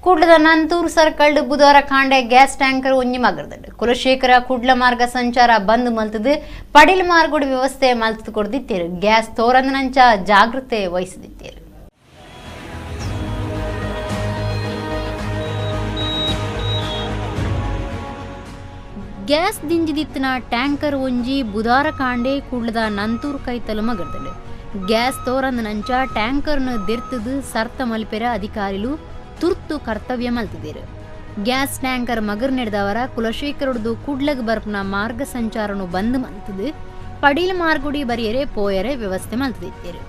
ಕುಡ್ಲದ ನಂತೂರು ಸರ್ಕಲ್ ಬುಧವಾರ ಕಾಂಡೆ ಗ್ಯಾಸ್ ಟ್ಯಾಂಕರ್ ಒಂಜಿ ಮಗರ್ದಡ್ ಕುಲಶೇಖರ ಕುಡ್ಲ ಮಾರ್ಗ ಸಂಚಾರ ಬಂದ್ ಮಲ್ತದು ಪಡಿಲ್ ಮಾರ್ಗುಡಿ ವ್ಯವಸ್ಥೆ ಮಲ್ತದು ಕೊಡ್ದಿತ್ತೇರು ಗ್ಯಾಸ್ ತೋರಂದನಂಚ ಜಾಗೃತೆ ವಹಿಸದಿತ್ತೇರು. ಗ್ಯಾಸ್ ದಿಂಜಿದಿತ್ತಿನ ಟ್ಯಾಂಕರ್ ಒಂಜಿ ಬುಧವಾರ ಕಾಂಡೆ ಕುಡ್ಲದ ನಂತೂರು ಕೈತಲು ಮಗರ್ದಡ್ ಗ್ಯಾಸ್ ತೋರಂದನಂಚ ಟ್ಯಾಂಕರ್ನ ದಿರ್ತದು ಸರ್ತ ಮಲ್ಪೆರ ಅಧಿಕಾರಿಲು ತುರ್ತು ಕರ್ತವ್ಯ ಮಲ್ತಿದ್ದೇರು. ಗ್ಯಾಸ್ ಟ್ಯಾಂಕರ್ ಮಗರ್ ನಡೆದವರ ಕುಲಶೇಖರದು ಕುಡ್ಲಗ್ ಬರ್ಪನ ಮಾರ್ಗ ಸಂಚಾರನು ಬಂದ್ ಮಲ್ತದು ಪಡೀಲ್ ಮಾರ್ಗುಡಿ ಬರಿಯರೆ ಪೋಯರೆ ವ್ಯವಸ್ಥೆ ಮಲ್ತಿದ್ದೇರು.